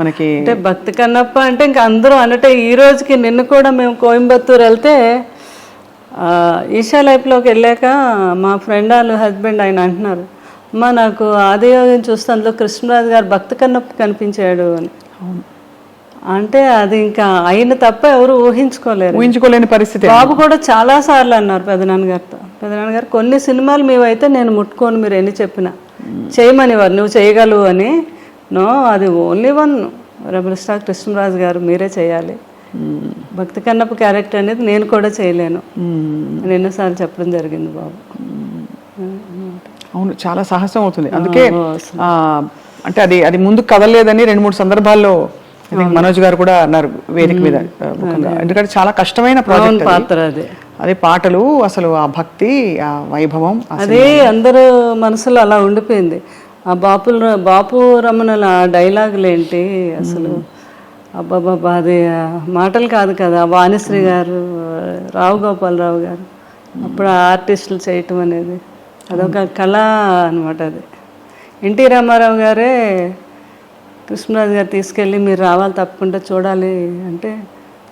మనకి. అంటే భక్త కన్నప్ప అంటే ఇంకా అందరూ అంటే ఈ రోజుకి నిన్న కూడా మేము కోయంబత్తూరు వెళ్తే ఈషా లైఫ్లోకి వెళ్ళాక మా ఫ్రెండ్ వాళ్ళు హస్బెండ్ ఆయన అంటున్నారు, అమ్మ నాకు ఆదియోగం చూస్తే అందులో కృష్ణరాజు గారు భక్త కన్నప్ప కనిపించాడు అని. అంటే అది ఇంకా ఆయన తప్ప ఎవరు ఊహించుకోలేని పరిస్థితి. బాబు కూడా చాలా సార్లు అన్నారు పెదనాన్నగారితో, పెదనాన్నగారు కొన్ని సినిమాలు మేమైతే నేను ముట్టుకోను మీరు ఎన్ని చెప్పినా చేయమనేవారు, నువ్వు చేయగలవు అని. నో, అది only one rebel star Krishnaraju గారు, మీరే చేయాలి. భక్తి కన్నప్ప క్యారెక్టర్ అనేది నేను కూడా చేయలేను అని ఎన్నోసార్లు చెప్పడం జరిగింది బాబు. అవును, చాలా సాహసం అవుతుంది. అందుకే అంటే అది ముందుకు కదలలేదని 2-3 సందర్భాల్లో మనోజ్ గారు కూడా అన్నారు వేదిక మీద. ఎందుకంటే చాలా కష్టమైన పాత్ర అది. అదే పాటలు, అసలు ఆ భక్తి, ఆ వైభవం, అదే అందరూ మనసులో అలా ఉండిపోయింది. ఆ బాపు రమణల డైలాగులు ఏంటి అసలు, అబ్బాబాబా అది మాటలు కాదు కదా. వాణిశ్రీ గారు, రావు గోపాలరావు గారు అప్పుడు ఆర్టిస్టులు చేయటం అనేది అదొక కళ అనమాట. అది ఎన్టీ రామారావు గారే కృష్ణరాజు గారు తీసుకెళ్ళి మీరు రావాలి తప్పకుండా చూడాలి అంటే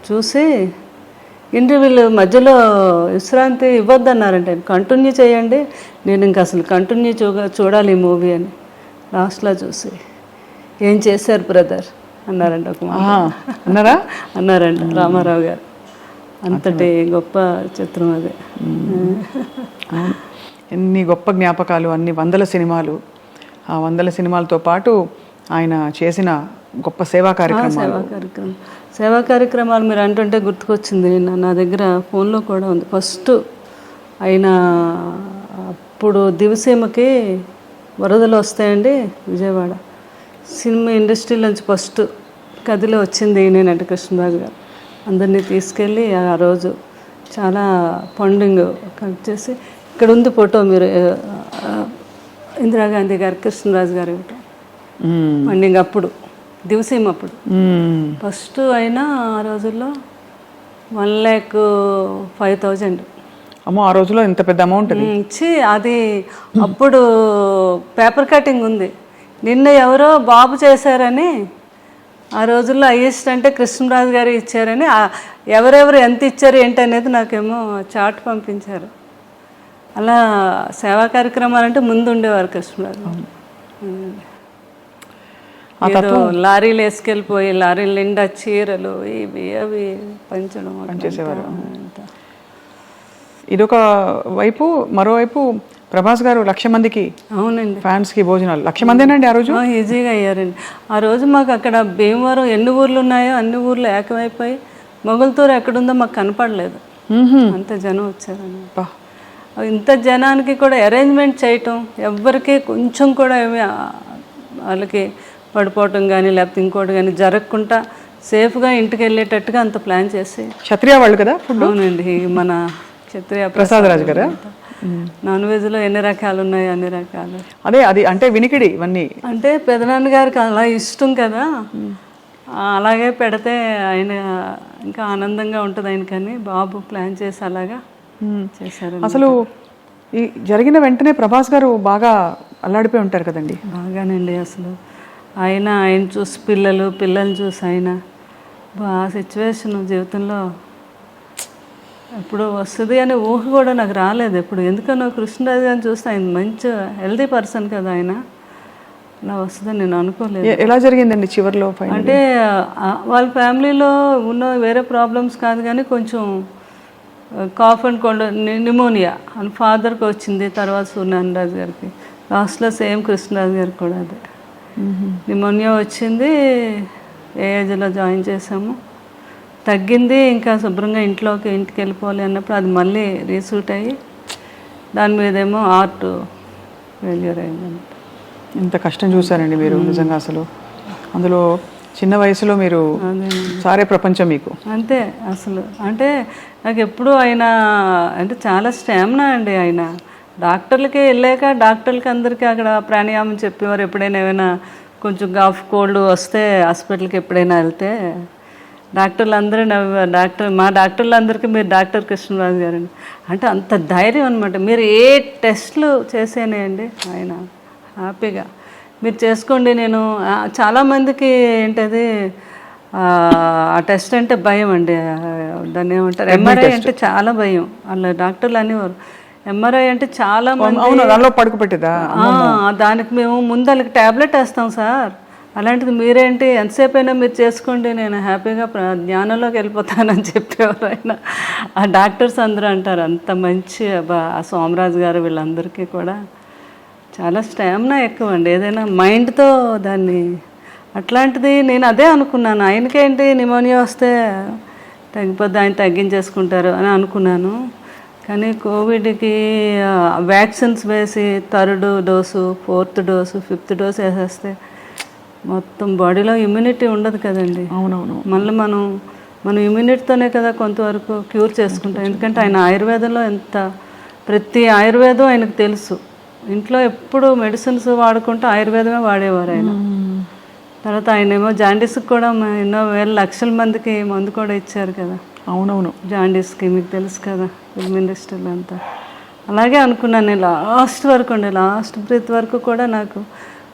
చూసి ఇంటర్వ్యూలు మధ్యలో విశ్రాంతి ఇవ్వద్దన్నారంటే కంటిన్యూ చేయండి, నేను ఇంక అసలు కంటిన్యూ చూడాలి ఈ మూవీ అని. లాస్ట్లో చూసి ఏం చేశారు బ్రదర్ అన్నారంట ఒక మాట. అన్నారా? అన్నారంట రామారావు గారు. అంతటి గొప్ప చిత్రం అది. ఎన్ని గొప్ప జ్ఞాపకాలు, అన్ని వందల సినిమాలు, ఆ 100 సినిమాలతో పాటు ఆయన చేసిన గొప్ప సేవా కార్యక్రమాలు మీరు అంటుంటే గుర్తుకొచ్చింది. నా దగ్గర ఫోన్లో కూడా ఉంది. ఫస్ట్ ఆయన అప్పుడు దివసీమకి వరదలు వస్తాయండి విజయవాడ, సినిమా ఇండస్ట్రీలోంచి ఫస్ట్ కదిలో వచ్చింది నేనంటే కృష్ణరాజు గారు. అందరినీ తీసుకెళ్ళి ఆ రోజు చాలా ఫండింగ్ కలెక్ట్ చేసి, ఇక్కడ ఉంది ఫోటో మీరు, ఇందిరాగాంధీ గారు కృష్ణరాజు గారు ఇవ్వటం ఫండింగ్ అప్పుడు దివసీమ అప్పుడు ఫస్ట్ అయినా ఆ రోజుల్లో 1,05,000. అమ్మో, ఆ రోజులో ఇంత పెద్ద అమౌంట్ ఇచ్చి అది అప్పుడు పేపర్ కటింగ్ ఉంది. నిన్న ఎవరో బాబు చేశారని, ఆ రోజుల్లో హైయెస్ట్ అంటే కృష్ణరాజు గారు ఇచ్చారని, ఎవరెవరు ఎంత ఇచ్చారు ఏంటనేది నాకేమో చార్ట్ పంపించారు. అలా సేవా కార్యక్రమాలు అంటే ముందు ఉండేవారు కృష్ణరాజు. ఏదో లారీలు వేసుకెళ్ళిపోయి లారీల నిండా చీరలు ఇవి అవి పనిచేసేవారు. ఇదొక వైపు. మరోవైపు ప్రభాస్ గారు 1,00,000 మందికి, అవునండి, ఫ్యాన్స్కి భోజనాలు 1,00,000 మందేనండి ఆ రోజు. ఈజీగా అయ్యారండి ఆ రోజు. మాకు అక్కడ భీమవరం ఎన్ని ఊర్లు ఉన్నాయో అన్ని ఊర్లు ఏకమైపోయి మొగల్తూరు ఎక్కడుందో మాకు కనపడలేదు, అంత జనం వచ్చారండి. ఇంత జనానికి కూడా అరేంజ్మెంట్ చేయటం, ఎవ్వరికి కొంచెం కూడా ఏమి వాళ్ళకి పడిపోవటం కానీ లేకపోతే ఇంకోటి కానీ జరగకుండా సేఫ్గా ఇంటికి వెళ్ళేటట్టుగా అంత ప్లాన్ చేసి. క్షత్రియ వాళ్ళు కదా? అవునండి, మన క్షత్రియ ప్రసాద్ రాజు గారు. నాన్ వెజ్లో ఎన్ని రకాలు ఉన్నాయి, అన్ని రకాలు. అదే అది అంటే వినికిడి ఇవన్నీ అంటే పెదనాన్న గారికి అలా ఇష్టం కదా, అలాగే పెడితే ఆయన ఇంకా ఆనందంగా ఉంటుంది ఆయనకని బాబు ప్లాన్ చేసి అలాగా చేశారు. అసలు ఈ జరిగిన వెంటనే ప్రభాస్ గారు బాగా అల్లాడిపోయి ఉంటారు కదండి? బాగానండి. అసలు ఆయన చూసి పిల్లల్ని చూసి ఆయన ఆ సిచ్యువేషన్ జీవితంలో ఎప్పుడు వస్తుంది అనే ఊహ కూడా నాకు రాలేదు ఎప్పుడు. ఎందుకనో కృష్ణరాజు గారిని చూస్తే ఆయన మంచి హెల్తీ పర్సన్ కదా, ఆయన అలా వస్తుందని నేను అనుకోలేదు. ఎలా జరిగిందండి చివరిలో? అంటే వాళ్ళ ఫ్యామిలీలో ఉన్న వేరే ప్రాబ్లమ్స్ కాదు కానీ కొంచెం కాఫ్ అండ్ కోల్డ్, న్యూమోనియా అని ఫాదర్కి వచ్చింది, తర్వాత సూర్యనారాయణ గారికి, లాస్ట్లో సేమ్ కృష్ణరాజు గారికి కూడా అదే న్యూమోనియా వచ్చింది. ఏజ్లో జాయిన్ చేసాము, తగ్గింది. ఇంకా శుభ్రంగా ఇంటికి వెళ్ళిపోవాలి అన్నప్పుడు అది మళ్ళీ రీసూట్ అయ్యి దాని మీదేమో హార్ట్ ఫెయిల్యూర్ అయింది. ఇంత కష్టం చూసారండి మీరు నిజంగా. అసలు అందులో చిన్న వయసులో మీరు సారే ప్రపంచం మీకు. అంతే అసలు. అంటే నాకు ఎప్పుడు ఆయన అంటే చాలా స్టామినా అండి. ఆయన డాక్టర్లకి వెళ్ళాక డాక్టర్లకి అందరికీ అక్కడ ప్రాణాయామం చెప్పేవారు. ఎప్పుడైనా ఏమైనా కొంచెం కాఫ్ కోల్డ్ వస్తే హాస్పిటల్కి ఎప్పుడైనా వెళ్తే డాక్టర్లు అందరూ మా డాక్టర్లు అందరికీ మీరు డాక్టర్ కృష్ణరాజు గారండి అంటే అంత ధైర్యం అనమాట. మీరు ఏ టెస్ట్లు చేసేనేయండి ఆయన హ్యాపీగా మీరు చేసుకోండి. నేను చాలామందికి ఏంటది ఆ టెస్ట్ అంటే భయం అండి, దాన్ని ఏమంటారు ఎంఆర్ఐ అంటే చాలా భయం. వాళ్ళ డాక్టర్లు అనేవారు ఎంఆర్ఐ అంటే చాలా మంది దానికి మేము ముందు వాళ్ళకి ట్యాబ్లెట్ వేస్తాం సార్, అలాంటిది మీరేంటి ఎంతసేపు అయినా మీరు చేసుకోండి, నేను హ్యాపీగా జ్ఞానంలోకి వెళ్ళిపోతానని చెప్పేవారు ఆయన. ఆ డాక్టర్స్ అందరూ అంటారు అంత మంచి ఆ సోమరాజు గారు వీళ్ళందరికీ కూడా చాలా స్టామినా ఎక్కువ అండి. ఏదైనా మైండ్తో దాన్ని అట్లాంటిది నేను అదే అనుకున్నాను. ఆయనకేంటి న్యూమోనియా వస్తే తగ్గిపోద్ది, ఆయన తగ్గించేసుకుంటారు అని అనుకున్నాను. కానీ కోవిడ్కి వ్యాక్సిన్స్ వేసి 3rd dose 4th dose 5th dose వేసేస్తే మొత్తం బాడీలో ఇమ్యూనిటీ ఉండదు కదండి. అవునవును. మళ్ళీ మనం ఇమ్యూనిటీతోనే కదా కొంతవరకు క్యూర్ చేసుకుంటాం. ఎందుకంటే ఆయన ఆయుర్వేదంలో ప్రతి ఆయుర్వేదం ఆయనకు తెలుసు. ఇంట్లో ఎప్పుడు మెడిసిన్స్ వాడుకుంటూ ఆయుర్వేదమే వాడేవారు ఆయన. తర్వాత ఆయన ఏమో జాండీస్కి కూడా ఎన్నో వేల లక్షల మందికి మందు కూడా ఇచ్చారు కదా. అవునవును. జాండీస్కి మీకు తెలుసు కదా, ఫిల్మ్ ఇండస్ట్రీలో అంతా. అలాగే అనుకున్నాను నేను లాస్ట్ వరకు అండి, లాస్ట్ బ్రీత్ వరకు కూడా నాకు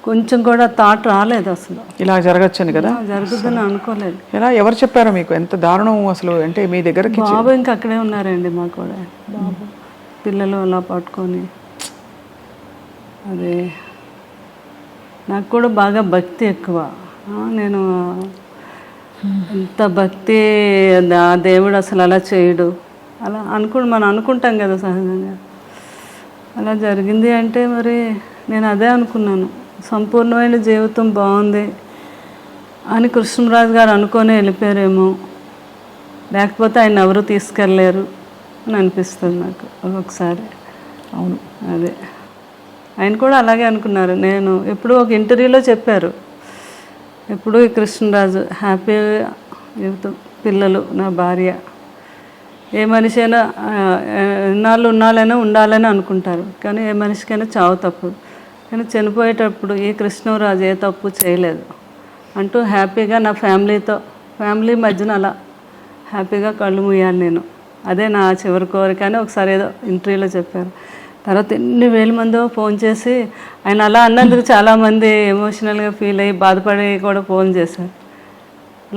కొంచెం కూడా థాట్ రాలేదు అసలు, ఇలా జరగచ్చని కదా. జరుగుతుందని అనుకోలేదు. ఎలా ఎవరు చెప్పారో మీకు? ఎంత దారుణం అసలు. అంటే మీ దగ్గరకి బాబు ఇంకా అక్కడే ఉన్నారండి, మాకు కూడా బాబు పిల్లలు అలా పట్టుకొని. అదే నాకు కూడా బాగా భక్తి ఎక్కువ. నేను ఎంత భక్తి, ఆ దేవుడు అసలు అలా చేయడు అలా మనం అనుకుంటాం కదా సహజంగా. అలా జరిగింది అంటే మరి నేను అదే అనుకున్నాను, సంపూర్ణమైన జీవితం బాగుంది అని కృష్ణరాజు గారు అనుకొని వెళ్ళిపోయారేమో, లేకపోతే ఆయన ఎవరు తీసుకెళ్ళలేరు అని అనిపిస్తుంది నాకు ఒక్కొక్కసారి. అవును, అదే ఆయన కూడా అలాగే అనుకున్నారు. నేను ఎప్పుడు ఒక ఇంటర్వ్యూలో చెప్పారు, ఎప్పుడు ఈ కృష్ణరాజు హ్యాపీ జీవితం, పిల్లలు, నా భార్య, ఏ మనిషి అయినా ఎన్నాళ్ళు ఉన్నాళ్ళైనా ఉండాలని అనుకుంటారు, కానీ ఏ మనిషికైనా చావు తప్పదు. కానీ చనిపోయేటప్పుడు ఈ కృష్ణరాజు ఏ తప్పు చేయలేదు అంటూ హ్యాపీగా నా ఫ్యామిలీ మధ్యన అలా హ్యాపీగా కళ్ళు మూయాలి నేను, అదే నా చివరి కోరిక అని ఒకసారి ఏదో ఇంటర్వ్యూలో చెప్పారు. తర్వాత ఎన్ని వేల మందో ఫోన్ చేసి ఆయన అలా అన్నందుకు చాలామంది ఎమోషనల్గా ఫీల్ అయ్యి బాధపడి కూడా ఫోన్ చేశారు.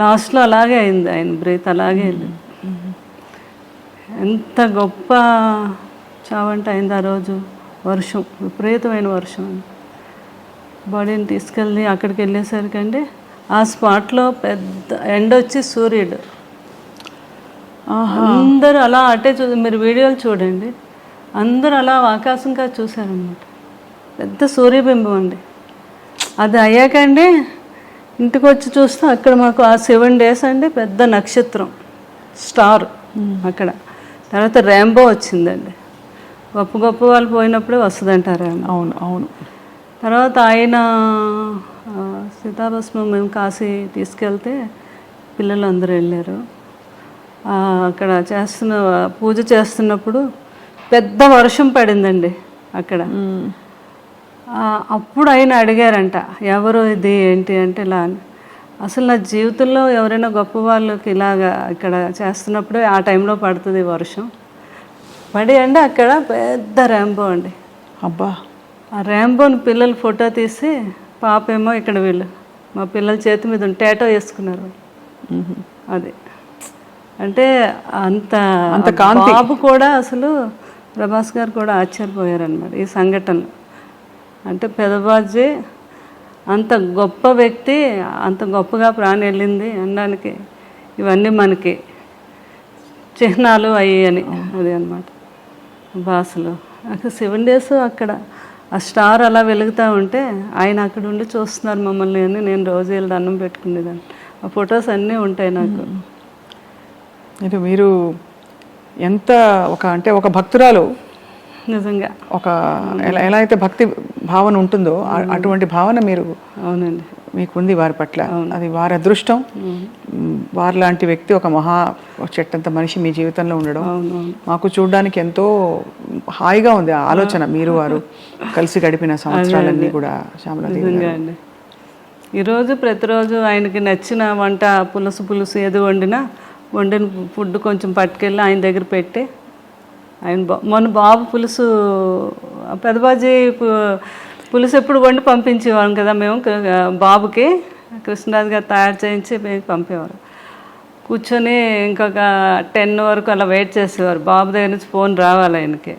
లాస్ట్లో అలాగే అయింది, ఆయన బ్రీత్ అలాగే వెళ్ళింది. ఎంత గొప్ప చావంట అయింది ఆ రోజు. వర్షం, విపరీతమైన వర్షం. బాడీని తీసుకెళ్ళి అక్కడికి వెళ్ళేసరికి అండి ఆ స్పాట్లో పెద్ద ఎండ వచ్చి సూర్యుడు, అందరూ అలా అటే మీరు వీడియోలు చూడండి, అందరూ అలా ఆకాశంగా చూశారనమాట. పెద్ద సూర్యబింబం అండి. అది అయ్యాకండి ఇంటికి వచ్చి చూస్తే అక్కడ మాకు ఆ 7 days అండి పెద్ద నక్షత్రం, స్టార్ అక్కడ. తర్వాత ర్యాంబో వచ్చిందండి. గొప్ప వాళ్ళు పోయినప్పుడే వస్తుందంటారు. అవును అవును. తర్వాత ఆయన సీతాభస్మం మేము కాశీ తీసుకెళ్తే పిల్లలు అందరూ వెళ్ళారు. అక్కడ పూజ చేస్తున్నప్పుడు పెద్ద వర్షం పడిందండి అక్కడ. అప్పుడు ఆయన అడిగారంట, ఎవరు ఇది ఏంటి అంటే ఇలా అని. అసలు నా జీవితంలో ఎవరైనా గొప్ప వాళ్ళకి ఇలాగా ఇక్కడ చేస్తున్నప్పుడే ఆ టైంలో పడుతుంది వర్షం. పడి అండి అక్కడ పెద్ద ర్యాంబో అండి. అబ్బా, ఆ ర్యాంబోని పిల్లలు ఫోటో తీసి, పాప ఏమో ఇక్కడ వీళ్ళు మా పిల్లల చేతి మీద టేటో వేసుకున్నారు. అది అంటే అంత బాబు కూడా అసలు ప్రభాస్ గారు కూడా ఆశ్చర్యపోయారనమాట ఈ సంఘటనలు. అంటే పెదబాజీ అంత గొప్ప వ్యక్తి, అంత గొప్పగా ప్రాణం వెళ్ళింది అనడానికి ఇవన్నీ మనకి చిహ్నాలు అయ్యాయని. అది అనమాట భాషలో. అక్కడ 7 days అక్కడ ఆ స్టార్ అలా వెలుగుతూ ఉంటే ఆయన అక్కడ ఉండి చూస్తున్నారు మమ్మల్ని అని నేను రోజు వెళ్ళి అన్నం పెట్టుకునేదాన్ని. ఆ ఫొటోస్ అన్నీ ఉంటాయి నాకు. మీరు ఎంత ఒక భక్తురాలు, నిజంగా ఒక ఎలా అయితే భక్తి భావన ఉంటుందో అటువంటి భావన మీరు, అవునండి, మీకుంది వారి పట్ల. అది వారి అదృష్టం. వారి లాంటి వ్యక్తి, ఒక చెట్టంత మనిషి మీ జీవితంలో ఉండడం మాకు చూడడానికి ఎంతో హాయిగా ఉంది. ఆ ఆలోచన మీరు వారు కలిసి గడిపిన సంవత్సరాలన్నీ కూడా శ్యామలాదేవి గారు. ఈరోజు ప్రతిరోజు ఆయనకి నచ్చిన వంట, పులుసు ఏది వండిన ఫుడ్ కొంచెం పట్టుకెళ్ళి ఆయన దగ్గర పెట్టి, ఆయన మొన్న బాబు పులుసు, పెదబాజీ పులుసు ఎప్పుడు వండి పంపించేవాళ్ళం కదా మేము బాబుకి. కృష్ణరాజు గారు తయారు చేయించి పంపేవారు. కూర్చొని ఇంకొక 10 వరకు అలా వెయిట్ చేసేవారు. బాబు దగ్గర నుంచి ఫోన్ రావాలి, ఆయనకి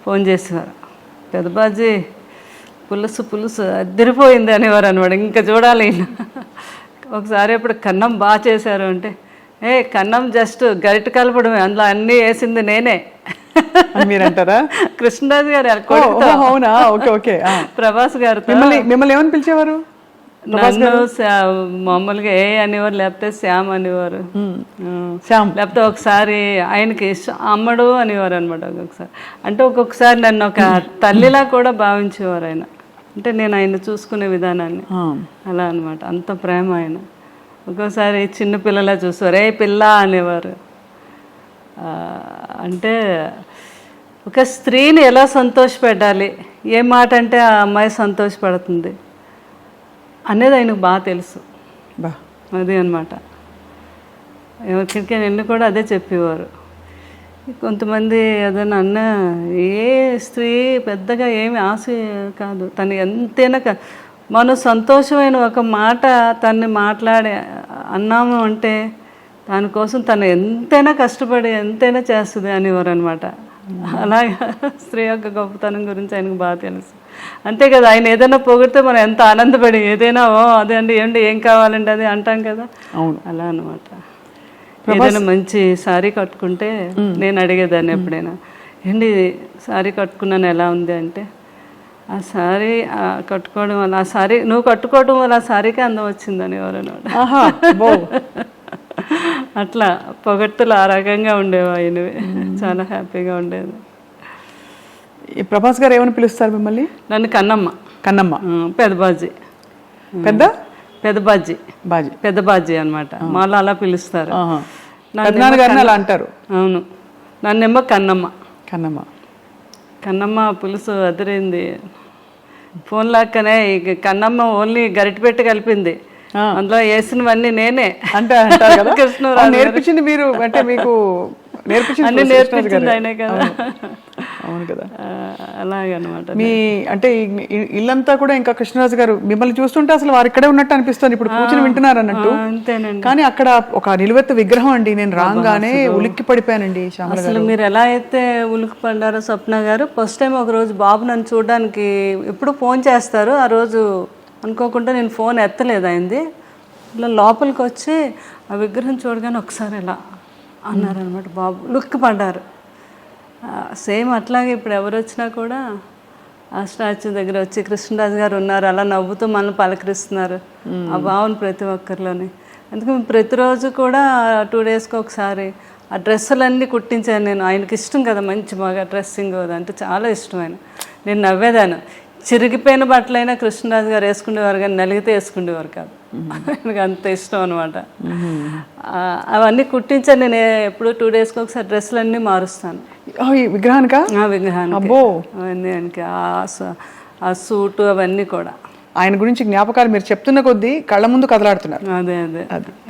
ఫోన్ చేసేవారు. పెదబాజీ పులుసు అదిరిపోయింది అనేవారు అనమాట. ఇంకా చూడాలి. ఒకసారి ఇప్పుడు కన్నం బాగా చేశారు అంటే, కన్నం జస్ట్ గరిట కలపడమే, అందులో అన్నీ వేసింది నేనే మీరు అంటారా? కృష్ణరాజు గారు అవునా? Okay okay. ప్రభాస్ గారు మిమ్మల్ని ఏమని పిలిచేవారు? నన్ను మామూలుగా అనేవారు, లేకపోతే శ్యామ్ అనేవారు, లేకపోతే ఒకసారి ఆయనకి అమ్మడు అనేవారు అనమాట. ఒక్కొక్కసారి నన్ను ఒక తల్లిలా కూడా భావించేవారు ఆయన. అంటే నేను ఆయన చూసుకునే విధానాన్ని అలా అనమాట. అంత ప్రేమ ఆయన. ఒక్కోసారి చిన్న పిల్లలా చూసేవారు, పిల్ల అనేవారు. అంటే ఒక స్త్రీని ఎలా సంతోషపెట్టాలి, ఏ మాట అంటే ఆ అమ్మాయి సంతోషపడుతుంది అనేది ఆయనకు బాగా తెలుసు. అదే అనమాట. ఎవరికైనా వెళ్ళి కూడా అదే చెప్పేవారు. కొంతమంది ఏదైనా అన్న, ఏ స్త్రీ పెద్దగా ఏమి ఆశ కాదు, తను ఎంతైనా మనం సంతోషమైన ఒక మాట తన్ని అన్నాము అంటే దానికోసం తను ఎంతైనా కష్టపడి ఎంతైనా చేస్తుంది అనేవారు అనమాట. అలాగా స్త్రీ యొక్క గొప్పతనం గురించి ఆయనకు బాగా తెలుసు. అంతే కదా, ఆయన ఏదైనా పొగిడితే మనం ఎంత ఆనందపడి ఏదైనా అదే అండి ఏంటి ఏం కావాలండి అది అంటాం కదా. అవును, అలా అనమాట. ఏదైనా మంచి శారీ కట్టుకుంటే నేను అడిగేదాన్ని ఎప్పుడైనా, ఏంటి శారీ కట్టుకున్నాను ఎలా ఉంది అంటే, ఆ శారీ కట్టుకోవడం వల్ల నువ్వు కట్టుకోవడం వల్ల ఆ శారీకే అందం వచ్చిందని ఎవరన్నమాట. అట్లా పొగట్టులు ఆ రకంగా ఉండేవి ఆయనవి. చాలా హ్యాపీగా ఉండేది. ఈ ప్రభాస్ గారు ఏమని పిలుస్తారు మిమ్మల్ని? నన్ను కన్నమ్మ. కన్నమ్మ. పెద్దబాజీ. పెద్దబాజీ అనమాట. మాలో అలా పిలుస్తారు. అలా అంటారు. అవును, నన్నేమో కన్నమ్మ. కన్నమ్మ పులుసు అదిరింది. ఫోన్ లాక్కనే కన్నమ్మ ఓన్లీ గరిటె పెట్టి కలిపింది, అందులో వేసినవన్నీ నేనే. అంటే కృష్ణరాజు నేర్పించింది మీరు, అంటే మీకు అన్ని నేర్పించింది ఆయనే కదా. అవును కదా. అలాగనమాట. మీ అంటే ఇల్లంతా కూడా ఇంకా కృష్ణరాజు గారు మిమ్మల్ని చూస్తుంటే అసలు వారు ఇక్కడే ఉన్నట్టు అనిపిస్తుంది. ఇప్పుడు కూర్చొని వింటున్నారు అన్నట్టు. అంతేనండి. కానీ అక్కడ ఒక నిలువెత్తు విగ్రహం అండి. నేను రాగానే ఉలిక్కి పడిపోయానండి. అసలు మీరు ఎలా అయితే ఉలిక్కి పడ్డారో స్వప్న గారు, ఫస్ట్ టైం ఒక రోజు బాబు నన్ను చూడడానికి ఎప్పుడు ఫోన్ చేస్తారు, ఆ రోజు అనుకోకుండా నేను ఫోన్ ఎత్తలేదు అయింది. ఇలా లోపలికి వచ్చి ఆ విగ్రహం చూడగానే ఒకసారి ఎలా అన్నారనమాట. బాబు లుక్కి పడ్డారు. సేమ్ అట్లాగే ఇప్పుడు ఎవరు వచ్చినా కూడా ఆ స్టాచ్యూ దగ్గర వచ్చి కృష్ణరాజు గారు ఉన్నారు అలా నవ్వుతూ మనల్ని పలకరిస్తున్నారు. ఆ భావన ప్రతి ఒక్కరిలోని. అందుకే మేము ప్రతిరోజు కూడా 2 డేస్కి ఒకసారి ఆ డ్రెస్సులన్నీ కుట్టించాను నేను. ఆయనకి ఇష్టం కదా మంచి బాగా డ్రెస్సింగ్ అంటే చాలా ఇష్టం ఆయన. నేను నవ్వేదాను. చిరిగిపోయిన బట్టలైనా కృష్ణరాజు గారు వేసుకునేవారు కానీ నలిగితే వేసుకునేవారు కాదు. ఆయనకు అంత ఇష్టం అనమాట. అవన్నీ కుట్టించాను నేను. ఎప్పుడు 2 డేస్కి ఒకసారి డ్రెస్సులన్నీ మారుస్తాను. విగ్రహానికి అవన్నీ ఆయనకి ఆ సూటు అవన్నీ కూడా. ఆయన గురించి జ్ఞాపకాలు మీరు చెప్తున్న కొద్దీ కళ్ళ ముందు కదలాడుతున్నారు. అదే